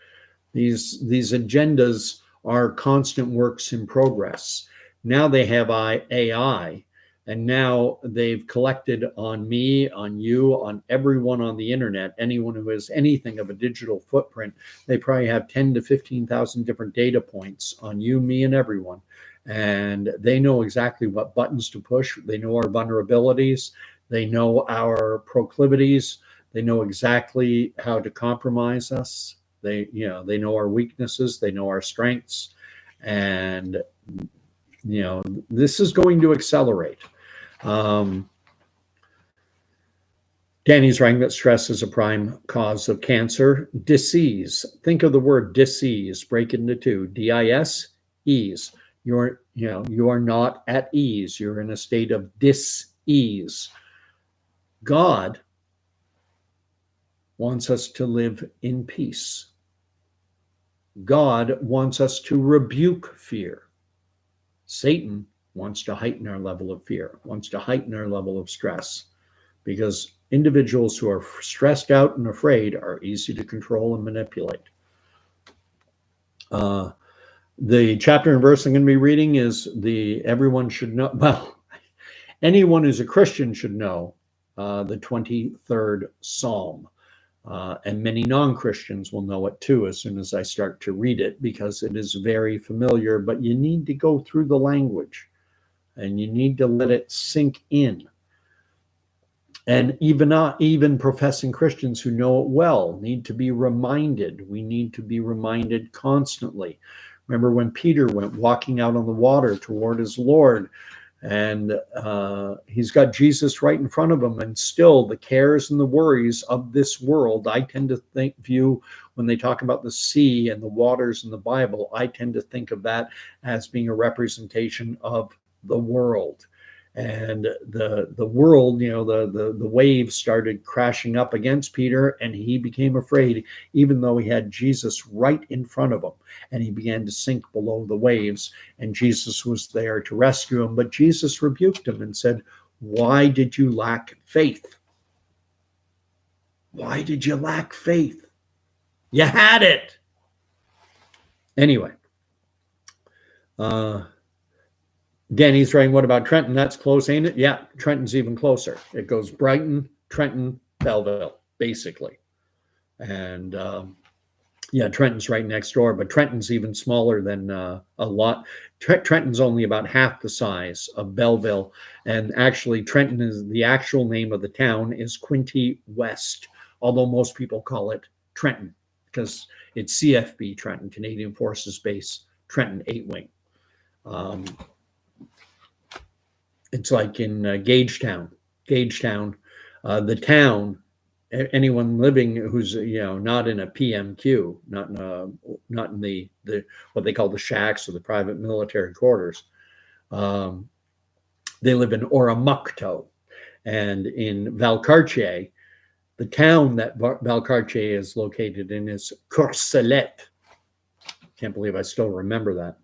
These agendas are constant works in progress. Now they have AI, and now they've collected on me, on you, on everyone on the internet, anyone who has anything of a digital footprint. They probably have 10 to 15,000 different data points on you, me, and everyone. And they know exactly what buttons to push. They know our vulnerabilities. They know our proclivities. They know exactly how to compromise us. They know our weaknesses. They know our strengths. And, this is going to accelerate. Danny's writing that stress is a prime cause of cancer. Disease. Think of the word disease. Break it into two. D-I-S, ease. You are not at ease. You're in a state of dis-ease. God wants us to live in peace. God wants us to rebuke fear. Satan wants to heighten our level of fear, wants to heighten our level of stress, because individuals who are stressed out and afraid are easy to control and manipulate. The chapter and verse I'm going to be reading is everyone should know, well, anyone who's a Christian should know the 23rd Psalm. And many non-Christians will know it too as soon as I start to read it, because it is very familiar, but you need to go through the language. and you need to let it sink in. And even professing Christians who know it well need to be reminded. We need to be reminded constantly. Remember when Peter went walking out on the water toward his Lord, and he's got Jesus right in front of him, and still the cares and the worries of this world, I tend to view when they talk about the sea and the waters in the Bible, I tend to think of that as being a representation of the world. And the world, the waves started crashing up against Peter, and he became afraid, even though he had Jesus right in front of him, and he began to sink below the waves, and Jesus was there to rescue him. But Jesus rebuked him and said, "Why did you lack faith? Why did you lack faith? You had it." Anyway, Danny's writing, what about Trenton? That's close, ain't it? Yeah, Trenton's even closer. It goes Brighton, Trenton, Belleville, basically. And yeah, Trenton's right next door, but Trenton's even smaller than a lot. Trenton's only about half the size of Belleville. And actually, Trenton is the actual name of the town is Quinte West, although most people call it Trenton because it's CFB Trenton, Canadian Forces Base, Trenton 8 Wing. It's like in Gagetown, the town. Anyone living who's not in a PMQ, not in the what they call the shacks or the private military quarters, they live in Oromocto, and in Valcartier, the town that Valcartier is located in is Courcelette. Can't believe I still remember that.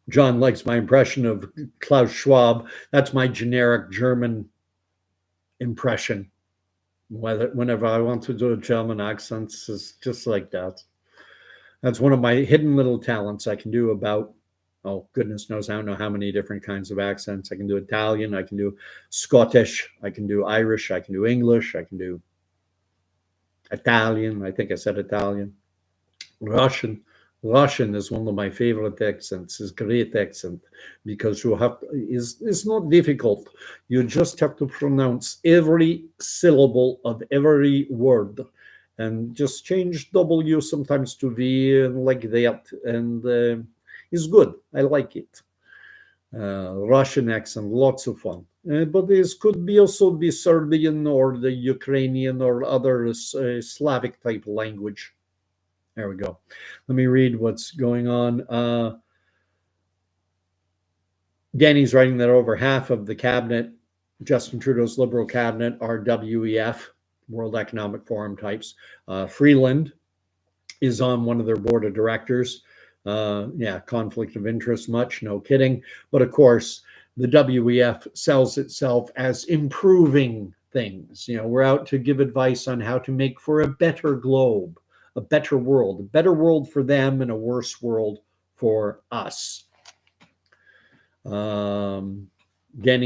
John likes my impression of Klaus Schwab. That's my generic German impression. Whenever I want to do a German accent, it's just like that. That's one of my hidden little talents. I can do about, oh, goodness knows, I don't know how many different kinds of accents. I can do Italian, I can do Scottish, I can do Irish, I can do English, I can do Italian. I think I said Italian. Russian is one of my favorite accents. It's a great accent because it's not difficult. You just have to pronounce every syllable of every word and just change W sometimes to V and like that. And it's good. I like it. Russian accent, lots of fun. But this could also be Serbian or the Ukrainian or other Slavic type language. There we go. Let me read what's going on. Danny's writing that over half of the cabinet, Justin Trudeau's Liberal cabinet, are WEF, World Economic Forum types. Freeland is on one of their board of directors. Yeah, conflict of interest, much, no kidding. But of course, the WEF sells itself as improving things. We're out to give advice on how to make for a better globe, a better world for them and a worse world for us. Denny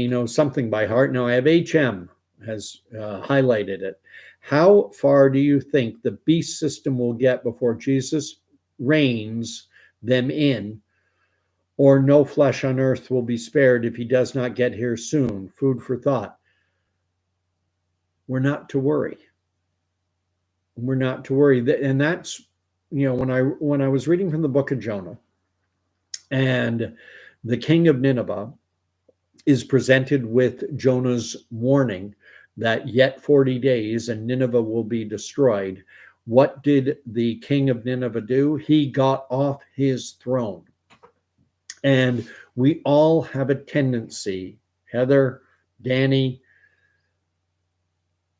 knows something by heart. Now I have HM has highlighted it. How far do you think the beast system will get before Jesus reigns them in, or no flesh on earth will be spared if he does not get here soon? Food for thought. We're not to worry. We're not to worry. And that's, when I was reading from the book of Jonah, and the king of Nineveh is presented with Jonah's warning that yet 40 days and Nineveh will be destroyed. What did the king of Nineveh do? He got off his throne. And we all have a tendency, Heather, Danny,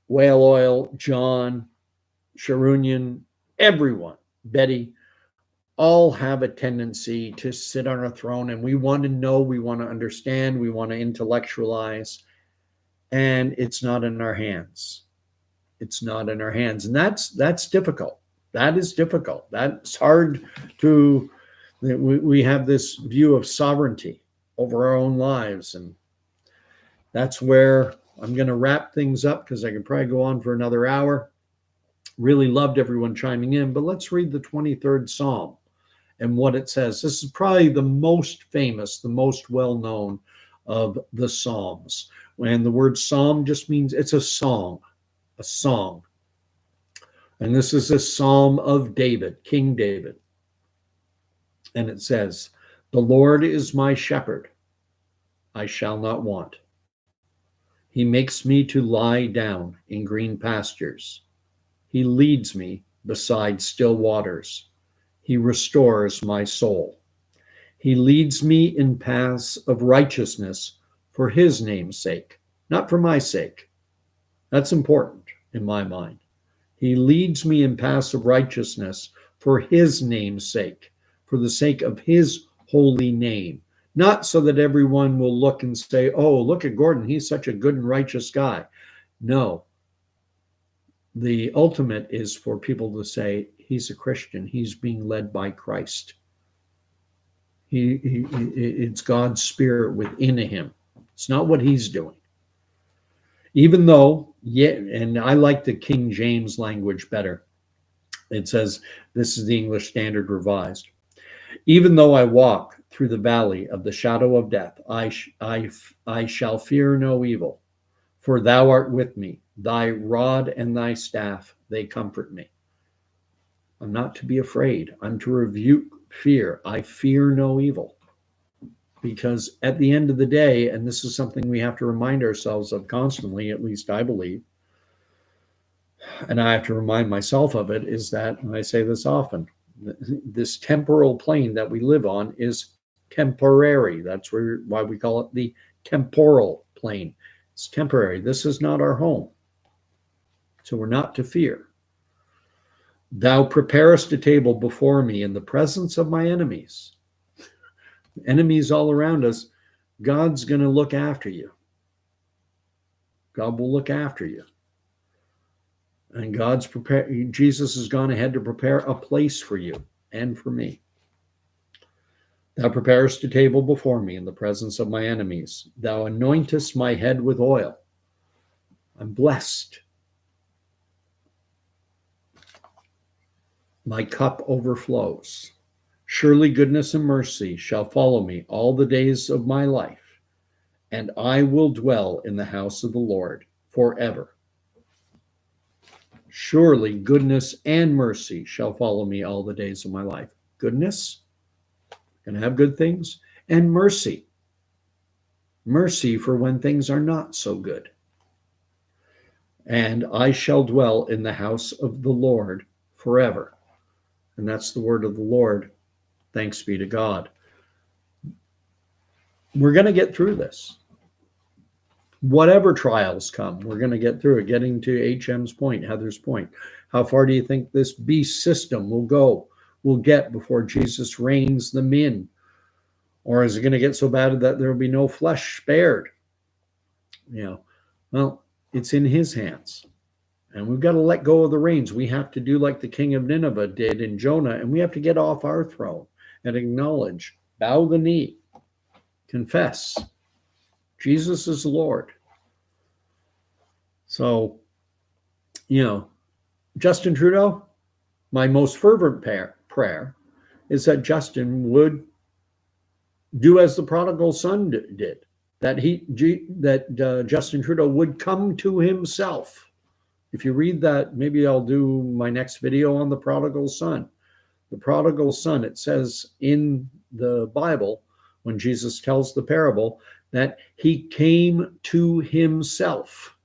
Whale Oil, John, Sharunian, everyone, Betty, all have a tendency to sit on a throne, and we want to know, we want to understand, we want to intellectualize, and it's not in our hands. It's not in our hands, and that's difficult. That is difficult. That's hard to. We have this view of sovereignty over our own lives, and that's where I'm going to wrap things up because I could probably go on for another hour. Really loved everyone chiming in, but let's read the 23rd Psalm. and what it says. This is probably the most famous, the most well-known of the Psalms. And the word psalm just means it's a song, a song. And this is a psalm of David, King David. And it says, "The Lord is my shepherd, I shall not want. He makes me to lie down in green pastures. He leads me beside still waters. He restores my soul. He leads me in paths of righteousness for his name's sake," not for my sake. That's important in my mind. He leads me in paths of righteousness for his name's sake, for the sake of his holy name. Not so that everyone will look and say, "Oh, look at Gordon, he's such a good and righteous guy." No, the ultimate is for people to say, he's a Christian, he's being led by Christ. It's God's spirit within him. It's not what he's doing. Even though, yeah, and I like the King James language better. It says, this is the English Standard Revised. "Even though I walk through the valley of the shadow of death, I shall fear no evil, for thou art with me. Thy rod and thy staff, they comfort me." I'm not to be afraid. I'm to rebuke fear. I fear no evil. Because at the end of the day, and this is something we have to remind ourselves of constantly, at least I believe, and I have to remind myself of it, is that, and I say this often, this temporal plane that we live on is temporary. That's why we call it the temporal plane. It's temporary. This is not our home. So we're not to fear. "Thou preparest a table before me in the presence of my enemies." Enemies all around us. God's going to look after you. God will look after you. And Jesus has gone ahead to prepare a place for you and for me. "Thou preparest a table before me in the presence of my enemies. Thou anointest my head with oil." I'm blessed. "My cup overflows. Surely goodness and mercy shall follow me all the days of my life, and I will dwell in the house of the Lord forever." Surely goodness and mercy shall follow me all the days of my life. Goodness, going to have good things, and mercy. Mercy for when things are not so good. "And I shall dwell in the house of the Lord forever." And that's the word of the Lord. Thanks be to God. We're going to get through this. Whatever trials come, we're going to get through it. Getting to HM's point, Heather's point. How far do you think this beast system will get before Jesus reins them in? Or is it going to get so bad that there will be no flesh spared? Well, it's in his hands. And we've got to let go of the reins. We have to do like the king of Nineveh did in Jonah, and we have to get off our throne and acknowledge, bow the knee, confess, Jesus is Lord. So, Justin Trudeau, my most fervent prayer is that Justin would do as the prodigal son did, that Justin Trudeau would come to himself. If you read that, maybe I'll do my next video on the prodigal son. The prodigal son, it says in the Bible, when Jesus tells the parable, that he came to himself.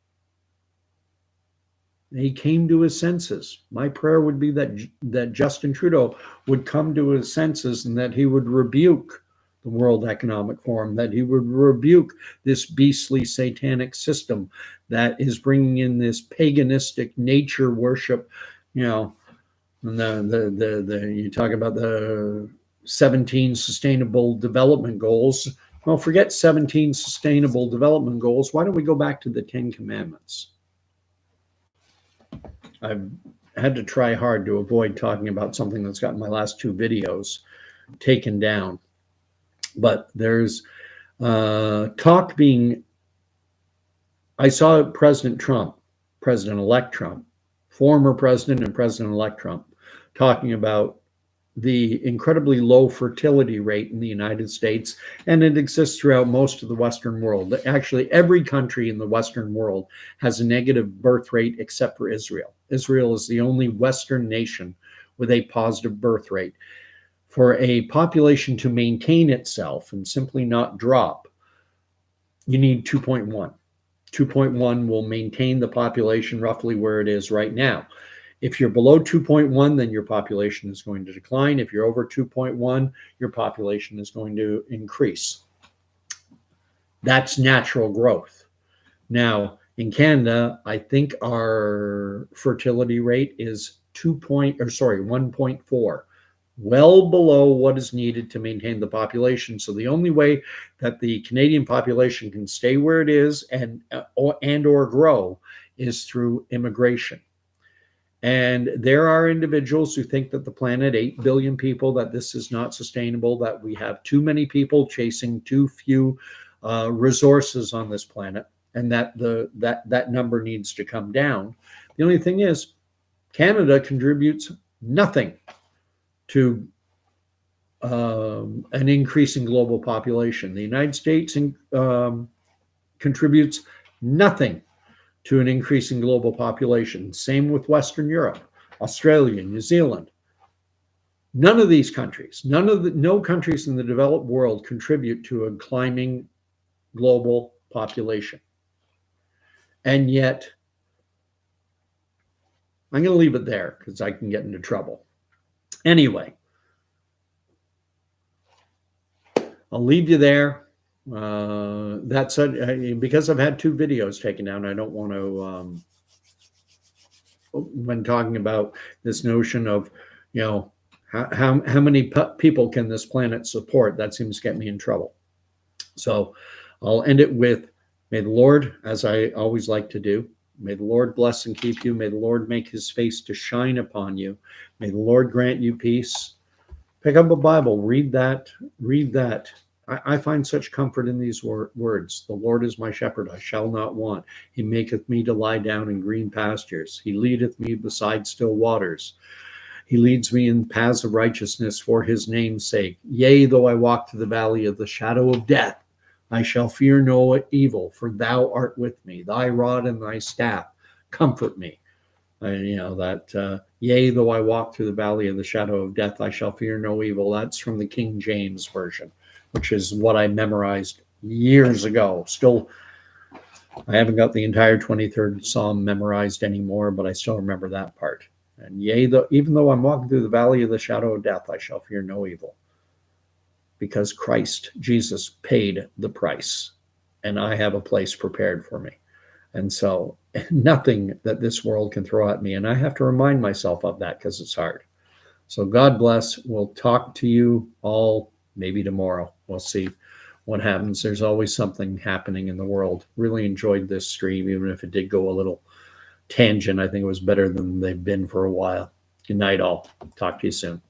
He came to his senses. My prayer would be that Justin Trudeau would come to his senses and that he would rebuke the World Economic Forum, that he would rebuke this beastly satanic system that is bringing in this paganistic nature worship. And you talk about the 17 sustainable development goals. Well, forget 17 sustainable development goals. Why don't we go back to the 10 Commandments? I've had to try hard to avoid talking about something that's gotten my last two videos taken down. But there's talk being, I saw President Trump, President-elect Trump, former president and President-elect Trump, talking about the incredibly low fertility rate in the United States, and it exists throughout most of the Western world. Actually, every country in the Western world has a negative birth rate except for Israel. Israel is the only Western nation with a positive birth rate. For a population to maintain itself and simply not drop, you need 2.1. 2.1 will maintain the population roughly where it is right now. If you're below 2.1, then your population is going to decline. If you're over 2.1, your population is going to increase. That's natural growth. Now, in Canada, I think our fertility rate is 1.4, well below what is needed to maintain the population. So the only way that the Canadian population can stay where it is and or grow is through immigration. And there are individuals who think that the planet, 8 billion people, that this is not sustainable, that we have too many people chasing too few resources on this planet, and that that number needs to come down. The only thing is, Canada contributes nothing to an increasing global population. The United States contributes nothing to an increasing global population. Same with Western Europe, Australia, New Zealand. None of these countries, no countries in the developed world contribute to a climbing global population. And yet, I'm going to leave it there because I can get into trouble. Anyway, I'll leave you there. That said, because I've had 2 videos taken down, I don't want to, when talking about this notion of, how many people can this planet support, that seems to get me in trouble. So I'll end it with, may the Lord, as I always like to do, may the Lord bless and keep you. May the Lord make his face to shine upon you. May the Lord grant you peace. Pick up a Bible, read that. I find such comfort in these words. The Lord is my shepherd, I shall not want. He maketh me to lie down in green pastures. He leadeth me beside still waters. He leads me in paths of righteousness for his name's sake. Yea, though I walk through the valley of the shadow of death, I shall fear no evil, for thou art with me. Thy rod and thy staff comfort me. Yea, though I walk through the valley of the shadow of death, I shall fear no evil. That's from the King James Version, which is what I memorized years ago. Still, I haven't got the entire 23rd Psalm memorized anymore, but I still remember that part. And yea, even though I'm walking through the valley of the shadow of death, I shall fear no evil. Because Christ, Jesus, paid the price, and I have a place prepared for me. And so nothing that this world can throw at me. And I have to remind myself of that because it's hard. So God bless. We'll talk to you all maybe tomorrow. We'll see what happens. There's always something happening in the world. Really enjoyed this stream, even if it did go a little tangent. I think it was better than they've been for a while. Good night, all. Talk to you soon.